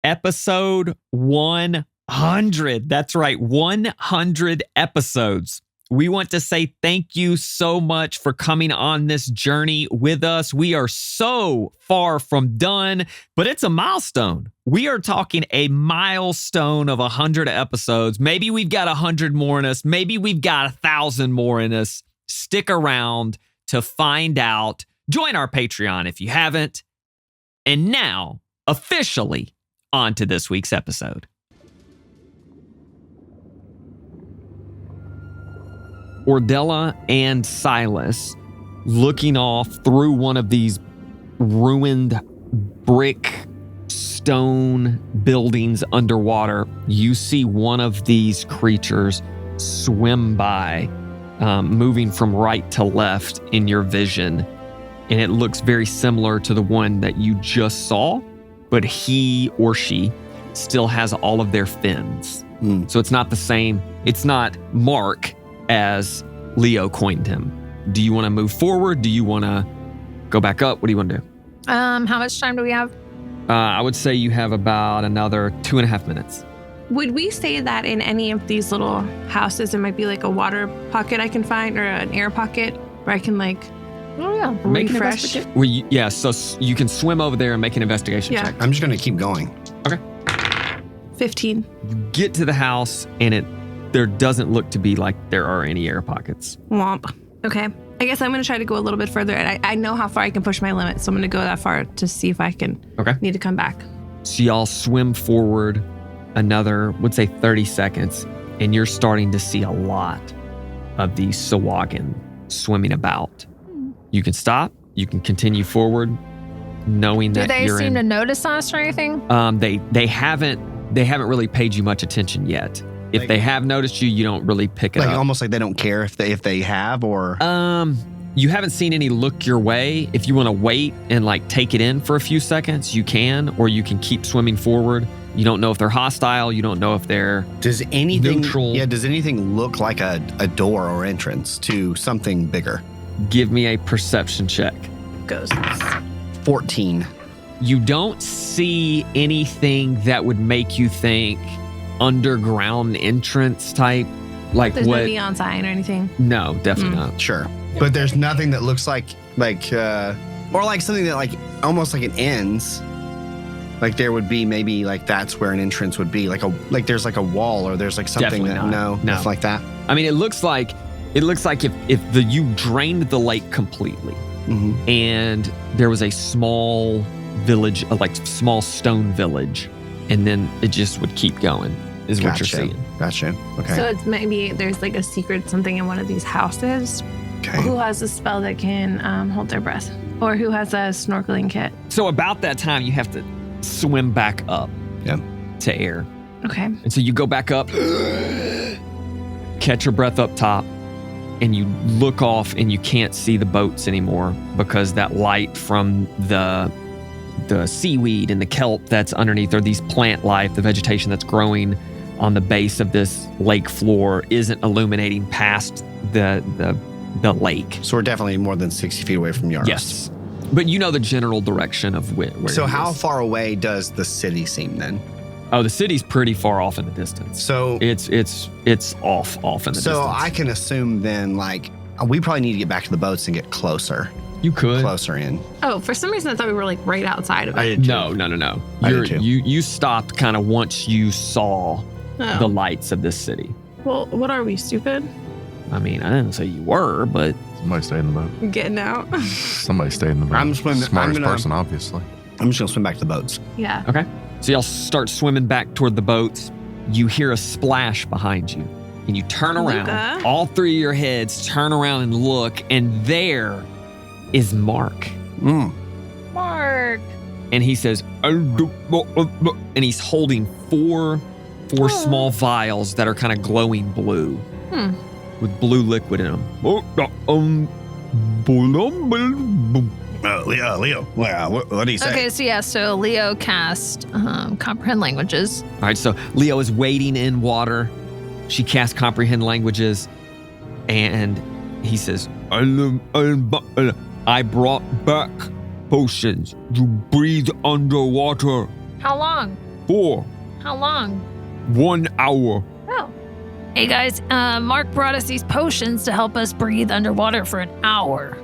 Episode 100. That's right, 100 episodes. We want to say thank you so much for coming on this journey with us. We are so far from done, but it's a milestone. We are talking a milestone of 100 episodes. Maybe we've got 100 more in us. Maybe we've got 1,000 more in us. Stick around to find out. Join our Patreon if you haven't. And now, officially, on to this week's episode. Ordella and Silas, looking off through one of these ruined brick stone buildings underwater, you see one of these creatures swim by, moving from right to left in your vision. And it looks very similar to the one that you just saw, but he or she still has all of their fins. So it's not the same. It's not Mark as Leo coined him. Do you want to move forward? Do you want to go back up? What do you want to do? How much time do we have? I would say you have about another 2.5 minutes. Would we say that in any of these little houses, there might be like a water pocket I can find or an air pocket where I can refresh? So you can swim over there and make an investigation check. I'm just going to keep going. Okay. 15. You get to the house and there doesn't look to be like there are any air pockets. Womp. Okay. I guess I'm going to try to go a little bit further. I know how far I can push my limit, so I'm going to go that far to see if I can need to come back. So y'all swim forward another, would say 30 seconds, and you're starting to see a lot of these Sahuagin swimming about. You can stop. You can continue forward, knowing that Do you're they seem to notice us or anything? They haven't really paid you much attention yet. If they have noticed you, you don't really pick it up. Almost like they don't care if they have, or you haven't seen any look your way. If you want to wait and take it in for a few seconds, you can, or you can keep swimming forward. You don't know if they're hostile. You don't know if they're neutral. Yeah, does anything look like a door or entrance to something bigger? Give me a perception check. Goes. 14. You don't see anything that would make you think underground entrance type, There's no neon sign or anything? No, definitely not. Sure. But there's nothing that looks like or like something that almost like it ends. Like there would be maybe that's where an entrance would be. There's a wall or there's something Definitely that not. nothing like that. I mean, it looks like if you drained the lake completely and there was a small village, small stone village, and then it just would keep going. Is what you're seeing. Gotcha. Okay. So it's maybe there's a secret something in one of these houses. Okay. Who has a spell that can hold their breath? Or who has a snorkeling kit? So about that time, you have to swim back up to air. Okay. And so you go back up, catch your breath up top, and you look off and you can't see the boats anymore because that light from the seaweed and the kelp that's underneath, or these plant life, the vegetation that's growing on the base of this lake floor isn't illuminating past the lake. So we're definitely more than 60 feet away from Yaros. Yes. But you know the general direction of where So it how is. far away does the city seem then? Oh, the city's pretty far off in the distance. So it's off in the distance. So I can assume then we probably need to get back to the boats and get closer. You could. Closer in. Oh, for some reason I thought we were right outside of it. I did too. No. I did too. You stopped kind of once you saw the lights of this city. Well, what are we, stupid? I mean, I didn't say you were, but Somebody stayed in the boat. Getting out. Somebody stayed in the boat. I'm swimming. Smartest person, obviously. I'm just gonna swim back to the boats. Yeah. okay. So y'all start swimming back toward the boats. You hear a splash behind you, and you turn around. Luca? All three of your heads turn around and look, and there is Mark. Mark. And he says, and he's holding four small vials that are kind of glowing blue with blue liquid in them. Leo. What do you say? Okay, so Leo cast comprehend languages. All right, so Leo is wading in water. She casts comprehend languages, and he says, I brought back potions to breathe underwater How long? 4. How long? 1 hour. Oh. Hey guys, Mark brought us these potions to help us breathe underwater for an hour.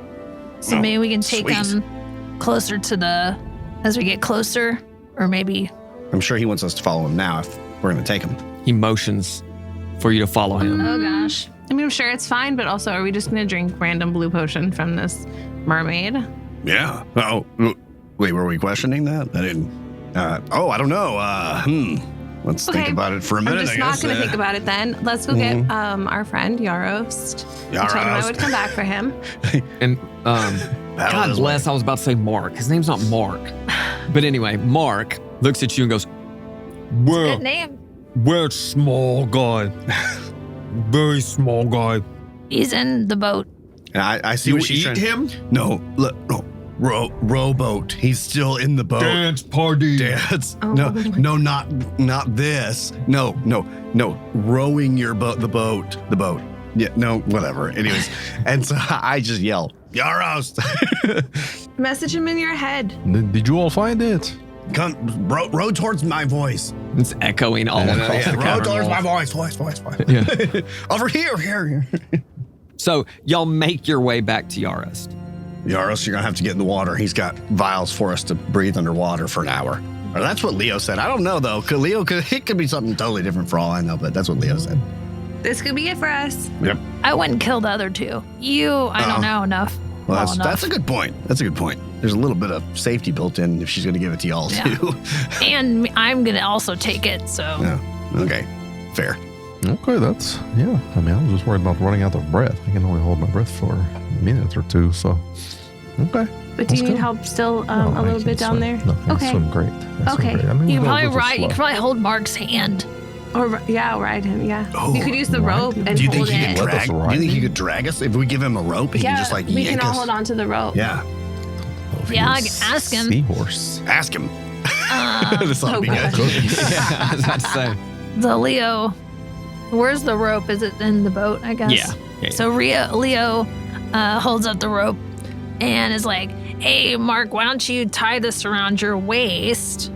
So maybe we can take sweet. them closer to as we get closer, or maybe. I'm sure he wants us to follow him now if we're going to take him. He motions for you to follow him. Oh gosh. I mean, I'm sure it's fine, but also, are we just going to drink random blue potion from this mermaid? Yeah. Oh, wait, were we questioning that? I didn't. I don't know. Let's think about it for a minute. I'm just not going to think about it then. Let's go get our friend Yarost. I told him I would come back for him. And God bless, I was about to say Mark. His name's not Mark. But anyway, Mark looks at you and goes, Good name. We're small guy. Very small guy. He's in the boat. And I see You what she's eat trying. him? No, look, no. Rowboat. He's still in the boat. Dance party. Dance. No, not this. No. Rowing your boat. The boat. Yeah, no, whatever. Anyways, and so I just yell, Yarost. Message him in your head. Did you all find it? Come, row towards my voice. it's echoing all across the Row cavern towards my walls. voice. Yeah. Over here. So y'all make your way back to Yarost. Yarost, you're gonna have to get in the water. He's got vials for us to breathe underwater for an hour. Or that's what Leo said. I don't know though. It could be something totally different for all I know, but that's what Leo said. This could be it for us. Yep. I wouldn't kill the other two. I don't know enough. Well, enough. that's a good point. There's a little bit of safety built in if she's gonna give it to y'all too. And I'm gonna also take it. So Yeah. Okay. Fair. Okay, that's, yeah. I mean, I was just worried about running out of breath. I can only hold my breath for a minute or two, so. Okay. But do you Let's need go. help still No, a I little can bit down swim. there? No, I can Okay. swim great. I swim Okay. great. I mean, you we'll probably go just ride. You slow. could probably hold Mark's hand. Or ride him. Oh, you could use the ride rope him? and Do you hold think he it. could Let us drag? Do ride you think he him? could drag us if we give him a rope? He can just like we yank can all us. hold on to the rope. Yeah. Oh, if Yeah, he I was can ask him. Seahorse. Ask him. Um, This ought to be gosh. good. Yeah, I was about to say. the Leo. Where's the rope? Is it in the boat? I guess. Yeah. So Leo holds up the rope and is like, "Hey, Mark, why don't you tie this around your waist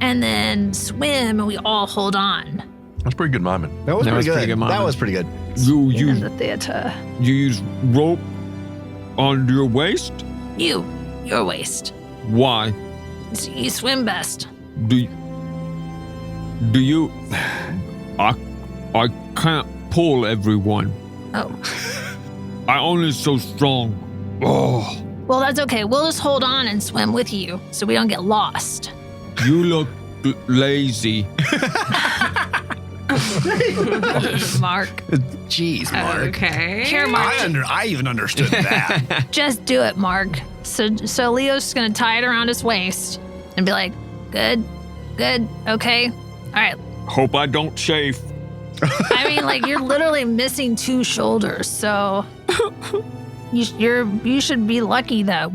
and then swim, and we all hold on." That's pretty good miming. That was That pretty was good. pretty good, Mama. That was pretty good. You In use the theater. you use rope on your waist? Your waist. Why? So you swim best. Do you I can't pull everyone. Oh. I only so strong. Oh, Well, that's okay. We'll just hold on and swim with you so we don't get lost. you look lazy. Mark. Jeez, Mark. Okay. Here, Mark. I even understood that. Just do it, Mark. So Leo's just gonna tie it around his waist and be like, good, okay. All right. Hope I don't chafe. I mean, like, you're literally missing 2 shoulders, so you should be lucky that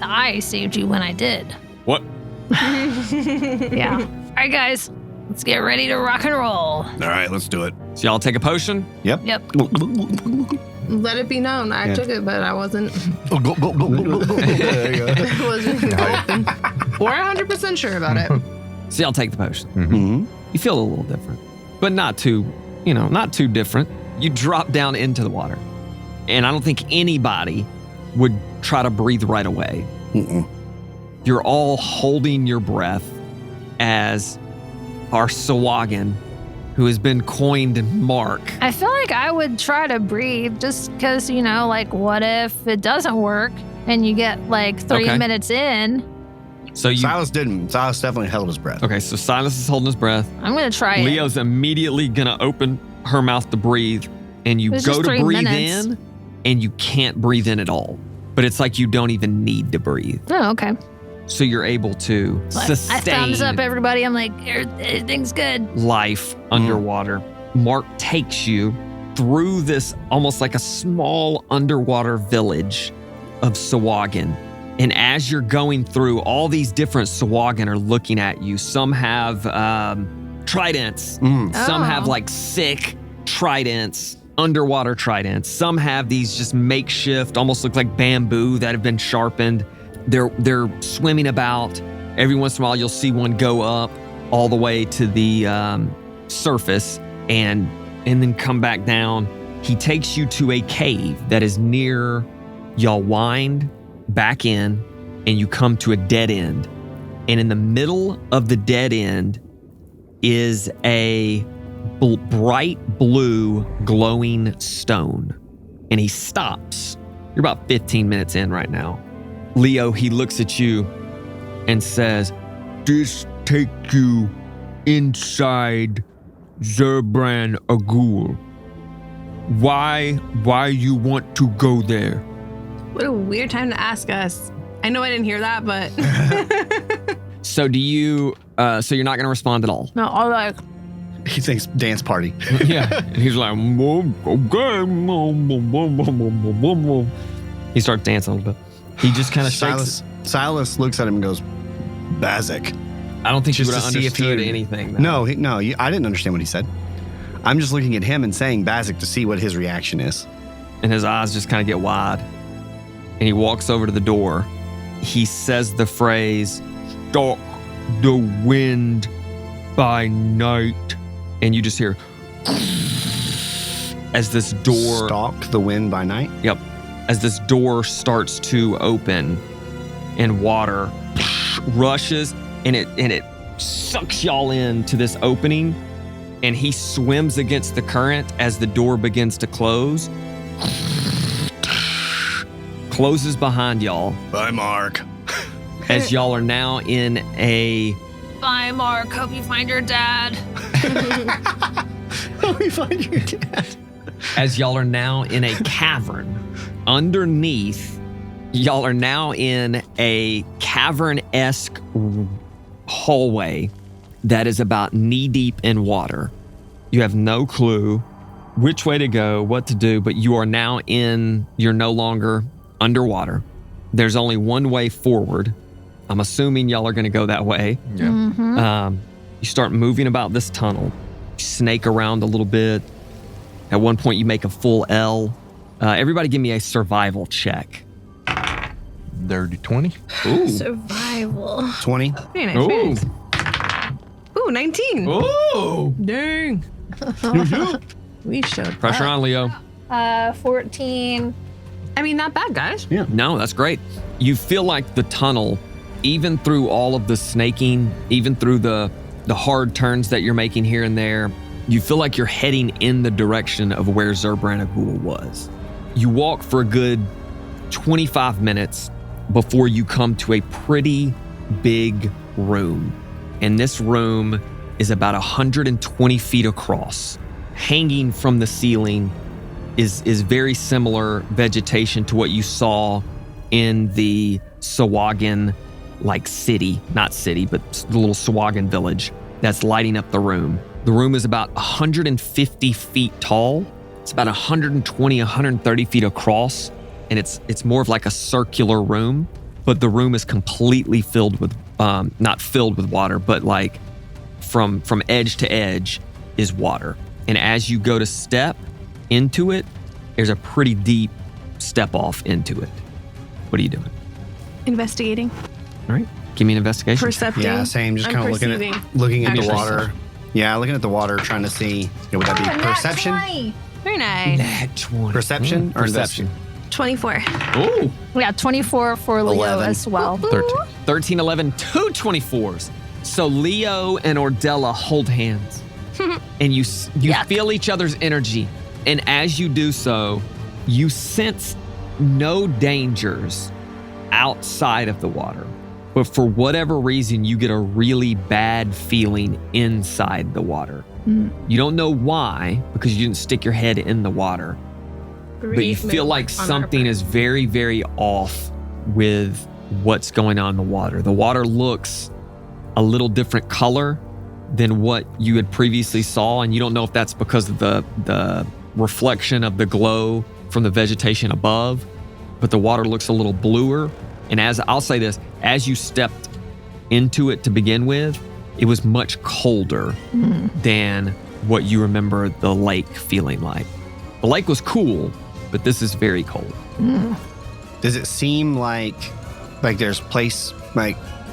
I saved you when I did. What? Yeah. All right, guys, let's get ready to rock and roll. All right, let's do it. So y'all take a potion? Yep. Let it be known. I took it, but I wasn't. Go. There you go. I wasn't golfing. Or 100% sure about it. So y'all take the potion. Mm-hmm. You feel a little different, but not too different. You drop down into the water. And I don't think anybody would try to breathe right away. Mm-mm. You're all holding your breath as our Sawagan, who has been coined Mark. I feel like I would try to breathe just because, like, what if it doesn't work and you get like 3 Okay. minutes in? So you Silas didn't. Silas definitely held his breath. Okay, so Silas is holding his breath. I'm going to try it. Leo's immediately gonna open her mouth to breathe, and you It was go just to 3 breathe minutes. in, and you can't breathe in at all. But it's like you don't even need to breathe. Oh, okay. So you're able to Like, I sustain thumbs up everybody. I'm like, everything's good. life underwater. Mark takes you through this almost like a small underwater village of Sawagan. And as you're going through, all these different Sawagan are looking at you. Some have tridents. Some Oh. have like sick tridents, underwater tridents. Some have these just makeshift, almost look like bamboo that have been sharpened. They're swimming about. Every once in a while, you'll see one go up all the way to the surface and then come back down. He takes you to a cave that is near. Y'all wind back in and you come to a dead end. And in the middle of the dead end is a bright blue glowing stone. And he stops. You're about 15 minutes in right now. Leo, he looks at you and says, This take you inside Zerbran Agul. Why you want to go there? What a weird time to ask us. I know I didn't hear that, but so do you, so you're not going to respond at all? no, all like, He thinks dance party. Yeah. And he's like, okay. He starts dancing a little bit. He just kind of shakes. Silas looks at him and goes, Bazik. I don't think you Just would have to see if he- understood anything. though. No, I didn't understand what he said. I'm just looking at him and saying Bazik to see what his reaction is. And his eyes just kind of get wide. And he walks over to the door. He says the phrase, Stalk the wind by night. and you just hear as this door Stalk the wind by night. Yep. As this door starts to open and water rushes and it sucks y'all into this opening, and he swims against the current as the door begins to close. Closes behind y'all Bye, Mark. as y'all are now in a Bye, Mark. Hope you find your dad. We find your dad. as y'all are now in a cavern. Underneath, y'all are now in a cavern-esque hallway that is about knee-deep in water. You have no clue which way to go, what to do, but you are now you're no longer underwater. There's only one way forward. I'm assuming y'all are going to go that way. Yeah. You start moving about this tunnel. You snake around a little bit. At one point, you make a full L. Everybody give me a survival check. Dirty 20. Ooh. Survival. 20. very nice. Very Ooh. nice. Ooh, 19. Ooh. Dang. We showed Pressure on, Leo. 14. I mean, not bad, guys. No, that's great. You feel like the tunnel, even through all of the snaking, even through the hard turns that you're making here and there, you feel like you're heading in the direction of where Zerbranagul was. You walk for a good 25 minutes before you come to a pretty big room. And this room is about 120 feet across. Hanging from the ceiling is very similar vegetation to what you saw in the Sawagan city, not city, but the little Sawagan village that's lighting up the room. The room is about 150 feet tall. It's about 120, 130 feet across, and it's more of like a circular room, but the room is completely filled with, not filled with water, but like from edge to edge is water. And as you go to step into it, there's a pretty deep step off into it. What are you doing? Investigating. All right, give me an investigation. Percepting. Yeah, same. Just I'm kind of perceiving. looking at the Actually. water. Yeah, looking at the water, trying to see. Would that be perception? Very nice. Nat 20. Perception or Perception. 24. Ooh. Yeah, 24 for Leo 11. as well. 13. 13, 11, 2 24s. So Leo and Ordella hold hands. And you Yuck. feel each other's energy. And as you do so, you sense no dangers outside of the water. But for whatever reason, you get a really bad feeling inside the water. You don't know why, because you didn't stick your head in the water. But you feel like something is very, very off with what's going on in the water. The water looks a little different color than what you had previously saw, and you don't know if that's because of the reflection of the glow from the vegetation above, but the water looks a little bluer. And I'll say this, as you stepped into it to begin with, it was much colder than what you remember the lake feeling like. The lake was cool, but this is very cold. Does it seem like there's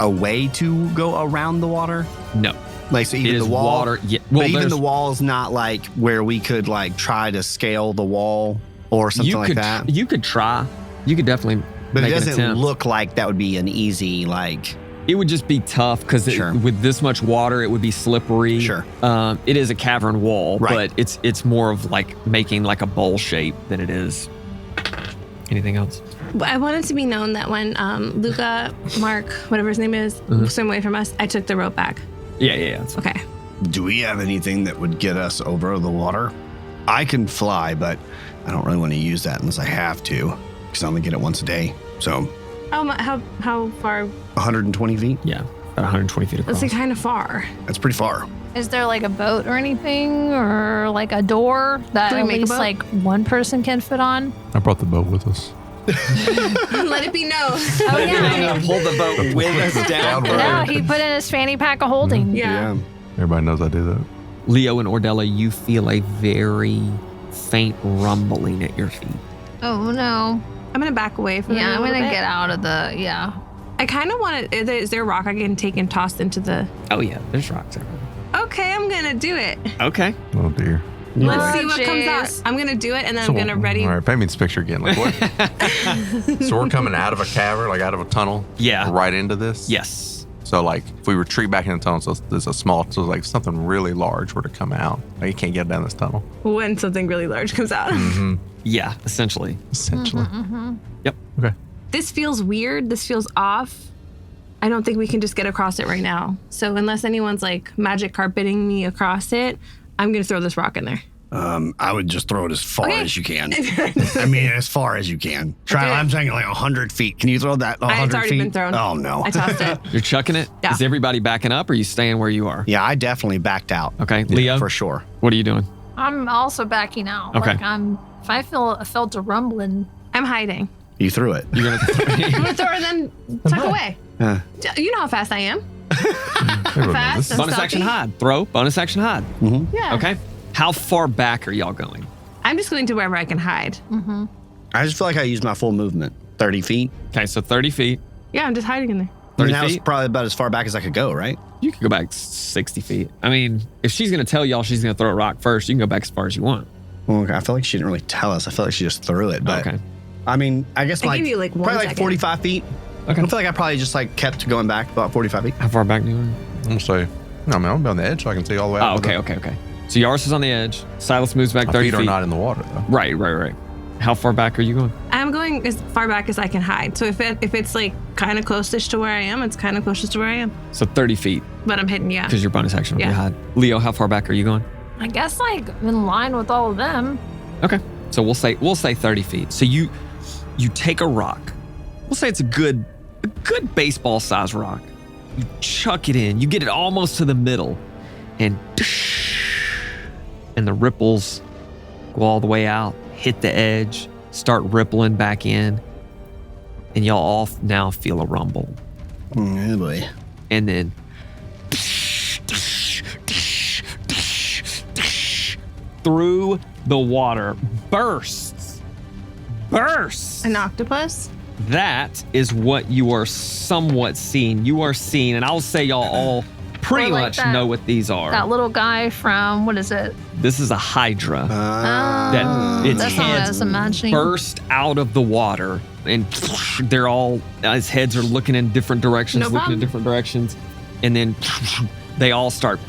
a way to go around the water? No. Like, so even It the is wall. water. Yeah, But well, even there's- the wall's not like where we could like try to scale the wall or something like that. You could try. You could definitely But make it an doesn't attempt. look like that would be an easy like. It would just be tough because Sure. with this much water, it would be slippery. Sure. It is a cavern wall, Right. but it's more of like making like a bowl shape than it is anything else. I want it to be known that when Luca, Mark, whatever his name is, swim away from us, I took the rope back. Yeah. Okay. Do we have anything that would get us over the water? I can fly, but I don't really want to use that unless I have to, because I only get it once a day. So How far? 120 feet. Yeah, about 120 feet across. That's like kind of far. That's pretty far. Is there like a boat or anything, or like a door that Do we at make a least boat? like one person can fit on? I brought the boat with us. Let it be known. Oh yeah. Hold the boat with us down. No, he put in his fanny pack of holding. Yeah. Everybody knows I do that. Leo and Ordella, you feel a very faint rumbling at your feet. Oh no. I'm gonna back away from Yeah, it. I'm a little gonna bit. get out of the. Yeah. I kind of want to. Is there a rock I can take and toss into the? Oh yeah, there's rocks everywhere. Okay, I'm gonna do it. Okay. Oh dear. Let's see Oh, what comes out. jeez. I'm gonna do it, and then I'm gonna ready. All right, paint me this picture again. Like what? So we're coming out of a cavern, like out of a tunnel. Yeah. Right into this. Yes. So like if we retreat back in the tunnel, so there's a small, so like something really large were to come out, like you can't get down this tunnel. When something really large comes out. Yeah, essentially. Essentially. Yep. Okay. This feels weird. This feels off. I don't think we can just get across it right now. So unless anyone's like magic carpeting me across it, I'm gonna throw this rock in there. I would just throw it as far Okay. as you can. I mean, as far as you can. Try. Okay. I'm saying like 100 feet. Can you throw that 100 It's already feet? been thrown. Oh no. I tossed it. You're chucking it? Yeah. Is everybody backing up or are you staying where you are? Yeah, I definitely backed out. Okay. Leo, For sure. what are you doing? I'm also backing out. Okay. Like if I felt a rumbling. I'm hiding. You threw it. You're gonna I'm gonna throw it then tuck away. You know how fast I am. Everyone knows Fast. this. I'm bonus stealthy. action hide. Throw, bonus action hide. Yeah. Okay. How far back are y'all going? I'm just going to wherever I can hide. I just feel like I used my full movement. 30 feet. Okay, so 30 feet. Yeah, I'm just hiding in there. 30 that was feet? probably about as far back as I could go, right? You could go back 60 feet. I mean, if she's going to tell y'all she's going to throw a rock first, you can go back as far as you want. Well, I feel like she didn't really tell us. I feel like she just threw it. But Okay. I mean, I guess I gave you, like, 1 probably like second. 45 feet. Okay. I feel like I probably just like kept going back about 45 feet. How far back do you want? I'm gonna say, no, I mean, I'm on the edge so I can see all the way out. Oh, okay. So Yaris is on the edge. Silas moves back My 30 feet feet. are not in the water though. Right. How far back are you going? I'm going as far back as I can hide. So if it's like kind of closest to where I am, it's kind of closest to where I am. So 30 feet, But I'm hidden, yeah. because your bonus action will be Yeah. hide. Leo, how far back are you going? I guess like in line with all of them. Okay. So we'll say 30 feet. So you take a rock. We'll say it's a good baseball size rock. You chuck it in. You get it almost to the middle, and the ripples go all the way out, hit the edge, start rippling back in, and y'all all now feel a rumble. Oh boy. And then through the water bursts. An octopus? That is what you are somewhat seeing. You are seeing, and I'll say y'all all pretty Or like much that- know what these are. That little guy from what is it? This is a hydra. Oh, its that's not what I heads was imagining. burst out of the water, and they're all, his heads are looking in different directions, No looking problem. in different directions, and then they all start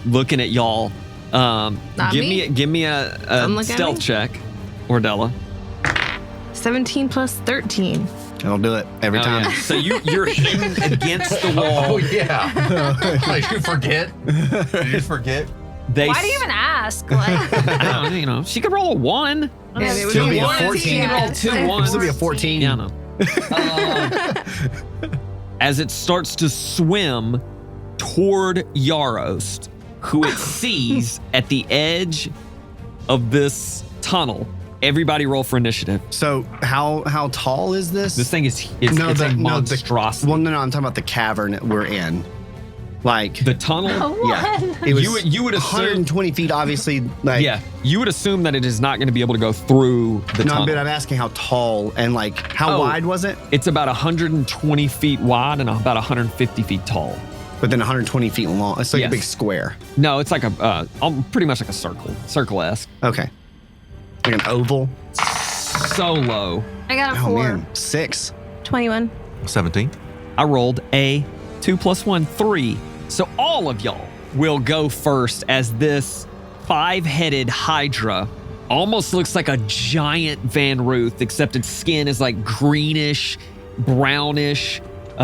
looking at y'all. Not Give me Don't a look at stealth me. check, Ordella. 17 plus 13. I'll do it every Oh, time. yeah. So you're hidden against the wall. Oh yeah. Did you forget? Did you forget? They Why do you even ask? Like, I don't know, you know, she could roll a 1. And it was Still be a one 14. She could roll 2 ones. This will be a 14. Yeah, I know. As it starts to swim toward Yarost, who it sees at the edge of this tunnel. Everybody roll for initiative. So how tall is this? This thing is it's a monstrosity. Well, no, I'm talking about the cavern we're in. Like The tunnel? yeah, what? it was You would assume 120 feet. Obviously, like yeah, you would assume that it is not going to be able to go through the No, tunnel. but I'm asking how tall and like how Oh. wide was it? It's about 120 feet wide and about 150 feet tall. But But then 120 feet long. It's like Yes. a big square. No, it's like pretty much like a circle-esque. Okay. Like an oval. So low. I got a Oh 4. man, 6. 21. 17. I rolled a 2 + 1, 3. So all of y'all will go first as this 5-headed Hydra almost looks like a giant Van Ruth, except its skin is like greenish, brownish.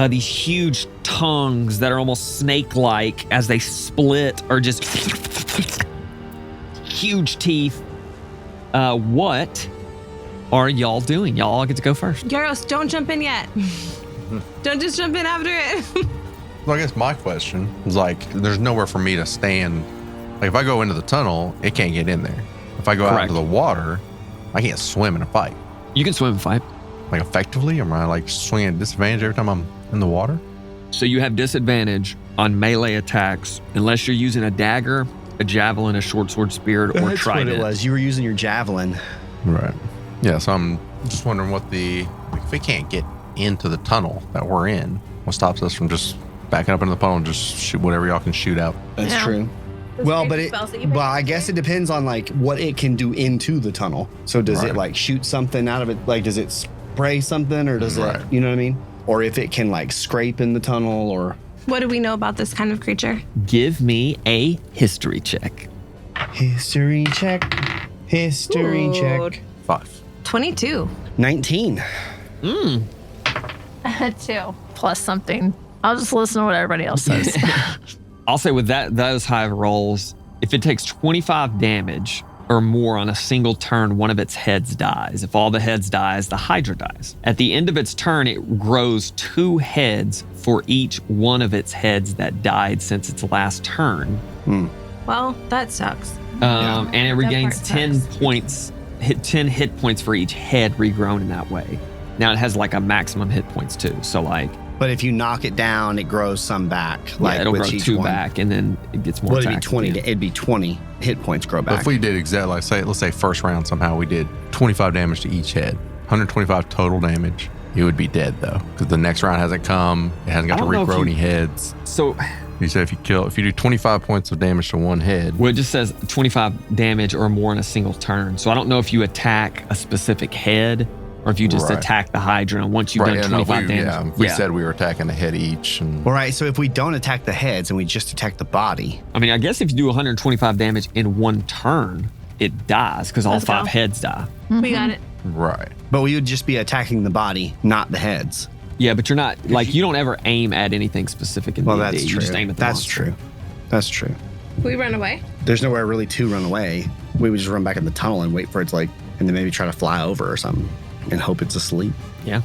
These huge tongues that are almost snake-like as they split are just huge teeth. What are y'all doing? Y'all all get to go first. Yaros, don't jump in yet. Don't just jump in after it. Well, I guess my question is like, there's nowhere for me to stand. Like, if I go into the tunnel, it can't get in there. If I go out Correct. into the water, I can't swim in a fight. You can swim and fight. Like, effectively, am I like swinging at disadvantage every time I'm in the water? So you have disadvantage on melee attacks unless you're using a dagger, a javelin, a short sword, spear, or That's trident. what it was. You were using your javelin. Right. Yeah, so I'm just wondering what if we can't get into the tunnel that we're in, what stops us from just backing up into the tunnel and just shoot whatever y'all can shoot out? That's Yeah. true. Well, but I guess it depends on like what it can do into the tunnel. So does it Right. like shoot something out of it? Like, does it spray something, or does Right. it, you know what I mean? Or if it can like scrape in the tunnel, or What do we know about this kind of creature? Give me a history check. history check. History Ooh. check. 5. 22. 19. 2 plus something. I'll just listen to what everybody else says. I'll say with those high rolls, if it takes 25 damage or more on a single turn, one of its heads dies. If all the heads dies, the Hydra dies. At the end of its turn, it grows 2 heads for each one of its heads that died since its last turn. Well, that sucks. And it regains part 10 sucks. points, 10 hit points for each head regrown in that way. Now it has like a maximum hit points too. So like, But if you knock it down, it grows some back. Like it'll with grow each 2 one. back and then it gets more Well, it'd be attacks at 20. the end. It'd be 20 hit points grow But back. if we did exactly like let's say first round somehow we did 25 damage to each head, 125 total damage, it would be dead though, because the next round hasn't come. It hasn't got I to don't know if regrow you- any heads. So You said if you do 25 points of damage to one head, well, it just says 25 damage or more in a single turn. So I don't know if you attack a specific head or if you just Right. attack the Hydra. And once you've done yeah, no, 25 if damage. we said we were attacking a head each, and All right, so if we don't attack the heads and we just attack the body, I mean, I guess if you do 125 damage in one turn, it dies because all Let's 5 go. heads die. We got it. right. but we would just be attacking the body, not the heads. Yeah, but you're not, like, you don't ever aim at anything specific in Well, D&D. that's You true. just aim at the That's monster. true. That's true. We run away. There's nowhere really to run away. We would just run back in the tunnel and wait for it to and then maybe try to fly over or something and hope it's asleep. Yeah.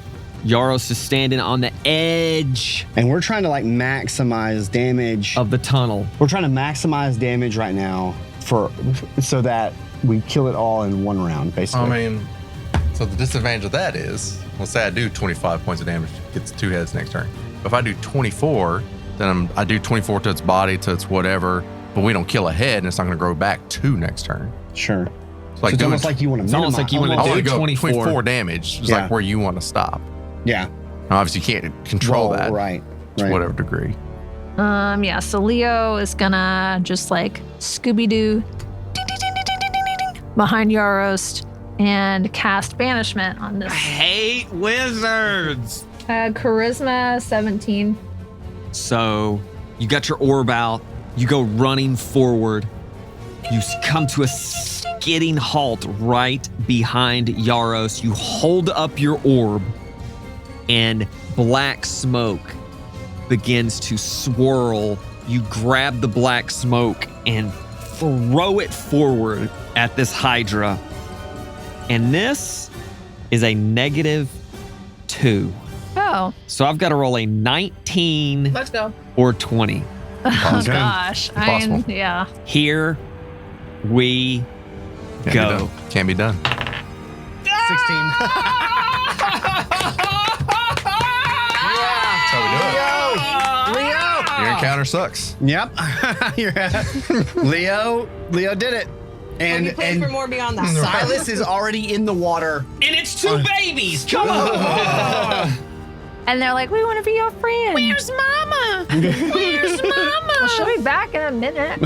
Yaros is standing on the edge And we're trying to maximize damage. of the tunnel. We're trying to maximize damage right now so that we kill it all in one round, basically. I mean, so the disadvantage of that is, let's say I do 25 points of damage, gets 2 heads next turn. But if I do 24, then I do 24 to its body, to its whatever, but we don't kill a head, and it's not going to grow back 2 next turn. Sure. It's So it's doing- almost like you want to It's almost like you wanna I want do to go 24. 24 damage, is Yeah. like where you want to stop. Yeah. Now, obviously, you can't control that Right. to Right. whatever degree. Yeah, so Leo is gonna just like Scooby-Doo behind Yarost and cast banishment on this. Hate wizards. Charisma 17. So you got your orb out, you go running forward, you come to a skidding halt right behind Yaros. You hold up your orb, and black smoke begins to swirl. You grab the black smoke and throw it forward at this Hydra. And this is a -2. Oh, So I've got to roll a 19 Let's go. or 20. oh gosh. Impossible. Yeah. Here we Can't go. Be done. Can't be done. 16. That's how we do it. Leo! Your encounter sucks. Yep. Leo did it. And And for more beyond that. Silas is already in the water. And it's 2 babies. Come on. And they're like, we want to be your friend. Where's Mama? Where's Mama? Well, she'll be back in a minute.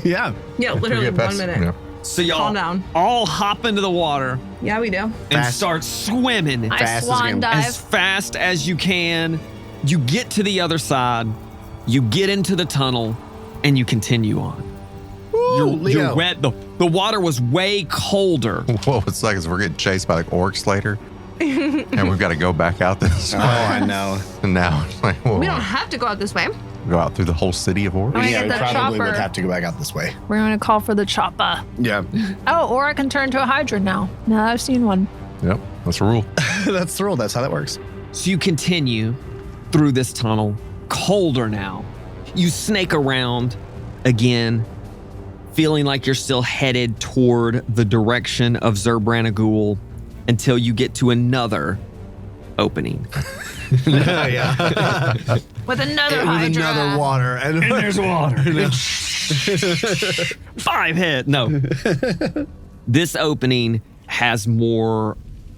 Yeah. Yeah, literally Get past- 1 minute. yeah. So y'all Calm down. all hop into the water Yeah, we do. and Fast. start swimming I Fast as swan can- dive. as fast as you can. You get to the other side, you get into the tunnel, and you continue on. You're Leo. wet. The water was way colder. What would suck is we're getting chased by like orcs later. And we've got to go back out this Oh, way. I know. And now it's like, whoa, We don't have to go out this way. go out through the whole city of orcs. Oh, Yeah, get we the probably would chopper. have to go back out this way. We're going to call for the chopper. Yeah. Oh, or I can turn into a hydra now. Now I've seen one. Yep, that's a rule. That's the rule. That's how that works. So you continue through this tunnel, colder now. You snake around again, feeling like you're still headed toward the direction of Zerbranagul until you get to another opening. Yeah. With another With hydra. another water. And There's water. 5 head. No. This opening has more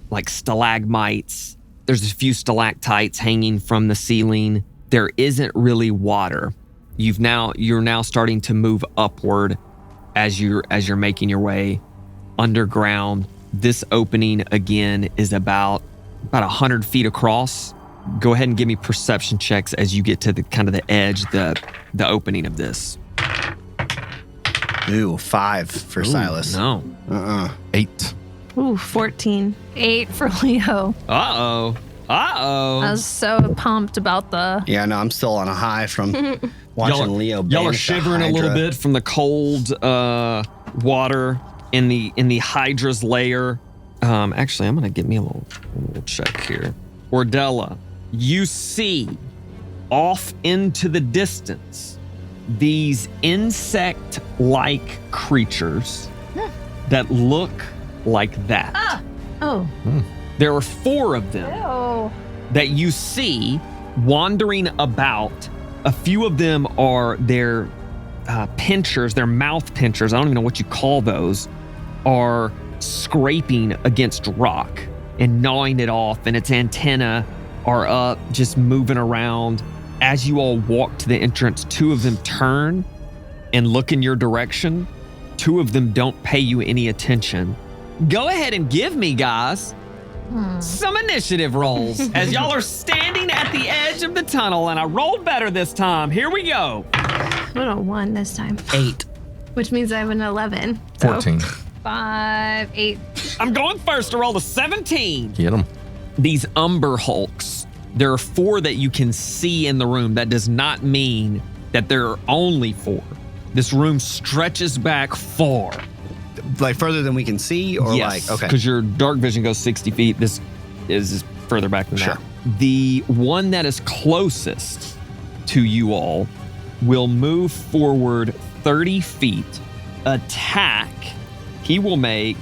like stalagmites. There's a few stalactites hanging from the ceiling. There isn't really water. You're now starting to move upward as you're making your way underground. This opening again is about 100 feet across. Go ahead and give me perception checks as you get to the kind of the edge, the opening of this. Ooh, 5 for Silas. No. 8. Ooh, 14. 8 for Leo. Uh-oh. I was so pumped about the. Yeah, no, I'm still on a high from watching Leo. Y'all are banish the shivering a little Hydra. bit from the cold water in the Hydra's lair. Actually, I'm gonna get me a little check here. Ordella, you see off into the distance these insect-like creatures that look like that. Oh. There are 4 of them Ew. that you see wandering about. A few of them are their pinchers, their mouth pinchers. I don't even know what you call those, are scraping against rock and gnawing it off, and its antennae are up, just moving around. As you all walk to the entrance, 2 of them turn and look in your direction. 2 of them don't pay you any attention. Go ahead and give me, guys, some initiative rolls as y'all are standing at the edge of the tunnel, and I rolled better this time. Here we go. What a 1 this time. 8. Which means I have an 11. So- 14. 5, 8. I'm going first to roll a 17. Get them. These Umber Hulks, there are 4 that you can see in the room. That does not mean that there are only 4. This room stretches back far. Like further than we can see, or Yes, like okay. because your dark vision goes 60 feet. This is further back than Sure. that. The one that is closest to you all will move forward 30 feet, attack. He will make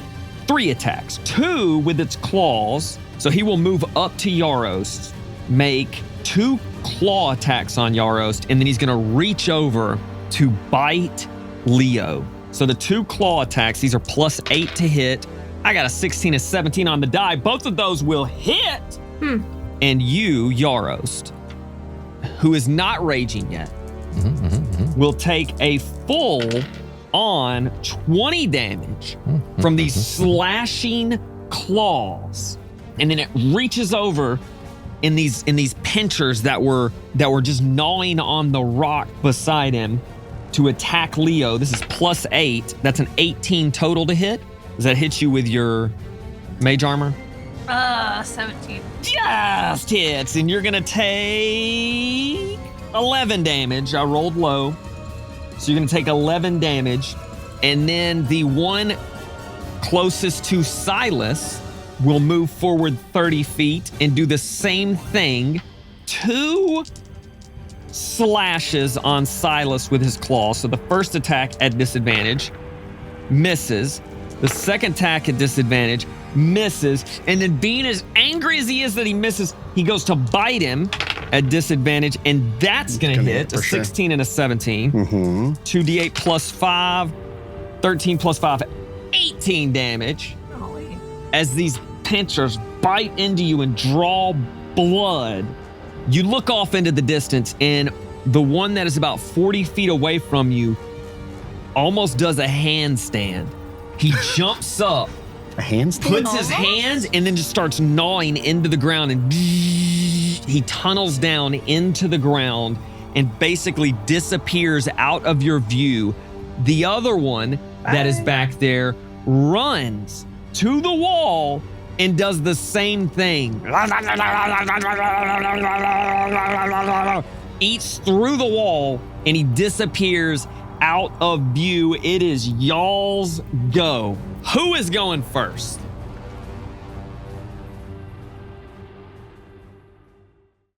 3 attacks, 2 with its claws. So he will move up to Yarost, make 2 claw attacks on Yarost, and then he's going to reach over to bite Leo. So the 2 claw attacks, these are +8 to hit. I got a 16 and 17 on the die. Both of those will hit. And you, Yarost, who is not raging yet, will take a full on 20 damage from these slashing claws. And then it reaches over in these pinchers that were just gnawing on the rock beside him to attack Leo. This is +8. That's an 18 total to hit. Does that hit you with your mage armor? 17. Just hits, and you're gonna take 11 damage. I rolled low. So you're gonna take 11 damage. And then the one closest to Silas will move forward 30 feet and do the same thing. 2 slashes on Silas with his claw. So the first attack at disadvantage misses. The second attack at disadvantage misses. And then being as angry as he is that he misses, he goes to bite him at disadvantage, and that's gonna hit. A for sure. 16 and a 17. 2d8 plus 5, 13 plus 5, 18 damage as these pinchers bite into you and draw blood You look off into the distance, and the one that is about 40 feet away from you almost does a handstand. He jumps up, A handstand? puts his hands, and then just starts gnawing into the ground, and he tunnels down into the ground and basically disappears out of your view. The other one that is back there runs to the wall and does the same thing. Eats through the wall and he disappears out of view. It is y'all's go. Who is going first?